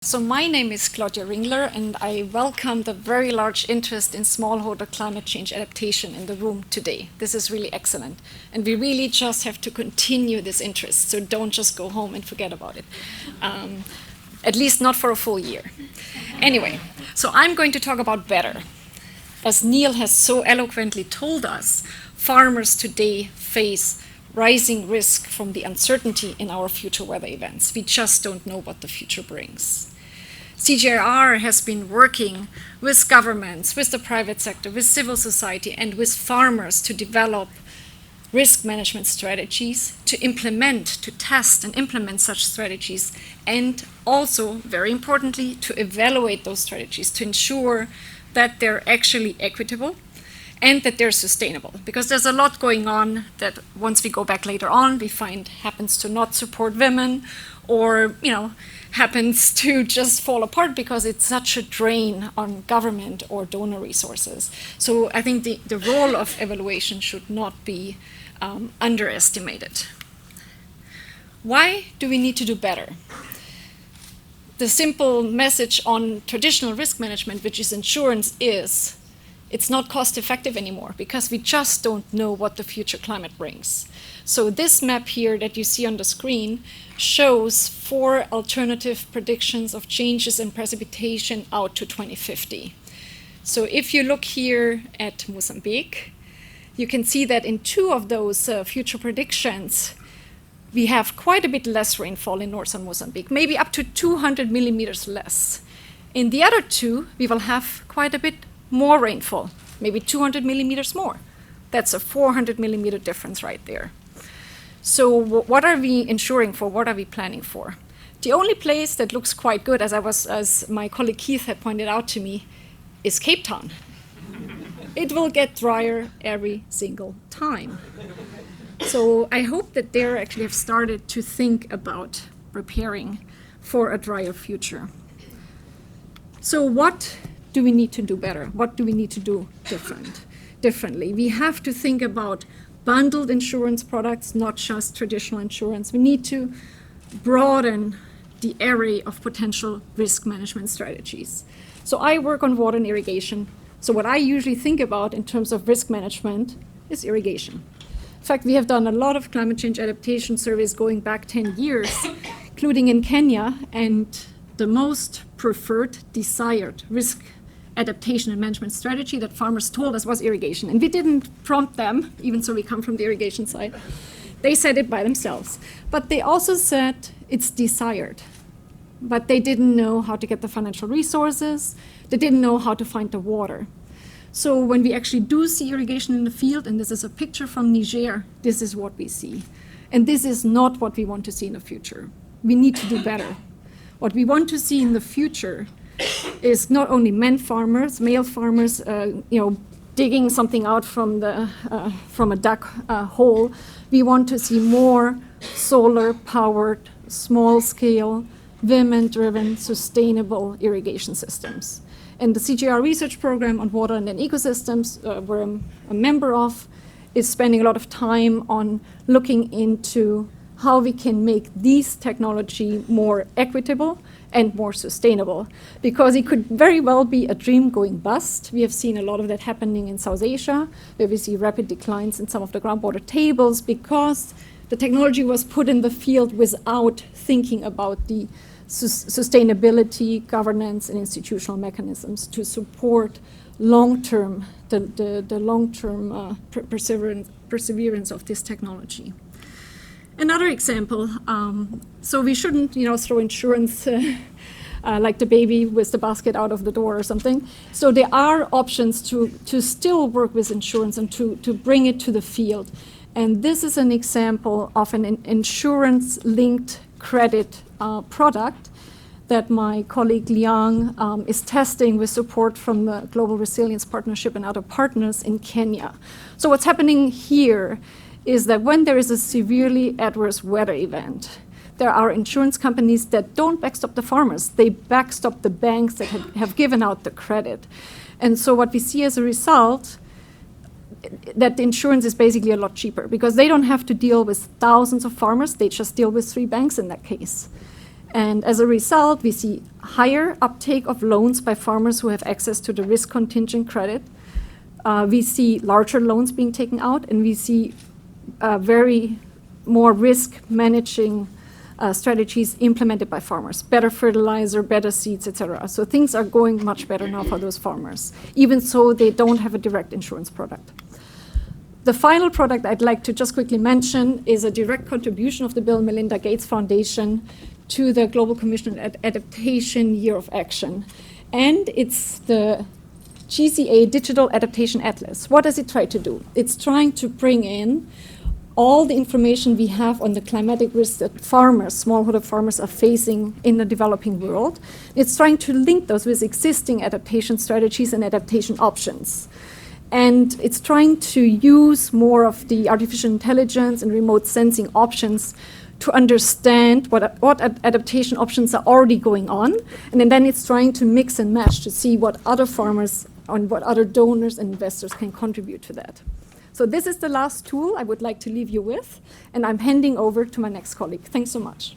So my name is Claudia Ringler, and I welcome the very large interest in smallholder climate change adaptation in the room today. This is really excellent. And we really just have to continue this interest, so don't just go home and forget about it. At least not for a full year. Anyway, so I'm going to talk about better. As Neil has so eloquently told us, farmers today face rising risk from the uncertainty in our future weather events. We just don't know what the future brings. CGIAR has been working with governments, with the private sector, with civil society, and with farmers to develop risk management strategies, to implement, to test and implement such strategies, and also, very importantly, to evaluate those strategies to ensure that they're actually equitable and that they're sustainable. Because there's a lot going on that once we go back later on, we find happens to not support women, or happens to just fall apart because it's such a drain on government or donor resources. So I think the role of evaluation should not be underestimated. Why do we need to do better? The simple message on traditional risk management, which is insurance, is it's not cost effective anymore because we just don't know what the future climate brings. So this map here that you see on the screen shows 4 alternative predictions of changes in precipitation out to 2050. So if you look here at Mozambique, you can see that in 2 of those future predictions, we have quite a bit less rainfall in northern Mozambique, maybe up to 200 millimeters less. In the other 2, we will have quite a bit more rainfall, maybe 200 millimeters more. That's a 400 millimeter difference right there. So what are we insuring for? What are we planning for? The only place that looks quite good, as my colleague Keith had pointed out to me, is Cape Town. It will get drier every single time. So I hope that they actually have started to think about preparing for a drier future. So what do we need to do better? What do we need to do differently? We have to think about bundled insurance products, not just traditional insurance. We need to broaden the array of potential risk management strategies. So I work on water and irrigation. So what I usually think about in terms of risk management is irrigation. In fact, we have done a lot of climate change adaptation surveys going back 10 years, including in Kenya, and the most preferred, desired risk adaptation and management strategy that farmers told us was irrigation. And we didn't prompt them, even so we come from the irrigation side. They said it by themselves. But they also said it's desired. But they didn't know how to get the financial resources. They didn't know how to find the water. So when we actually do see irrigation in the field, and this is a picture from Niger, this is what we see. And this is not what we want to see in the future. We need to do better. What we want to see in the future is not only male farmers, digging something out from a duck hole. We want to see more solar-powered, small-scale, women-driven, sustainable irrigation systems. And the CGIAR research program on water and then ecosystems, where I'm a member of, is spending a lot of time on looking into how we can make these technology more equitable and more sustainable, because it could very well be a dream going bust. We have seen a lot of that happening in South Asia, where we see rapid declines in some of the groundwater tables because the technology was put in the field without thinking about the sustainability, governance, and institutional mechanisms to support long-term, the long-term perseverance of this technology. Another example, so we shouldn't, throw insurance like the baby with the basket out of the door or something. So there are options to still work with insurance and to bring it to the field. And this is an example of an insurance-linked credit product that my colleague Liang is testing with support from the Global Resilience Partnership and other partners in Kenya. So what's happening here is that when there is a severely adverse weather event, there are insurance companies that don't backstop the farmers. They backstop the banks that have given out the credit. And so what we see as a result, that the insurance is basically a lot cheaper because they don't have to deal with thousands of farmers. They just deal with 3 banks in that case. And as a result, we see higher uptake of loans by farmers who have access to the risk contingent credit. We see larger loans being taken out, and we see very more risk managing strategies implemented by farmers, better fertilizer, better seeds, etc. So things are going much better now for those farmers, even so they don't have a direct insurance product. The final product I'd like to just quickly mention is a direct contribution of the Bill and Melinda Gates Foundation to the Global Commission on Adaptation Year of Action. And it's the GCA Digital Adaptation Atlas. What does it try to do? It's trying to bring in all the information we have on the climatic risks that farmers, smallholder farmers, are facing in the developing world. It's trying to link those with existing adaptation strategies and adaptation options. And it's trying to use more of the artificial intelligence and remote sensing options to understand what adaptation options are already going on. And then it's trying to mix and match to see what other farmers and what other donors and investors can contribute to that. So this is the last tool I would like to leave you with, and I'm handing over to my next colleague. Thanks so much.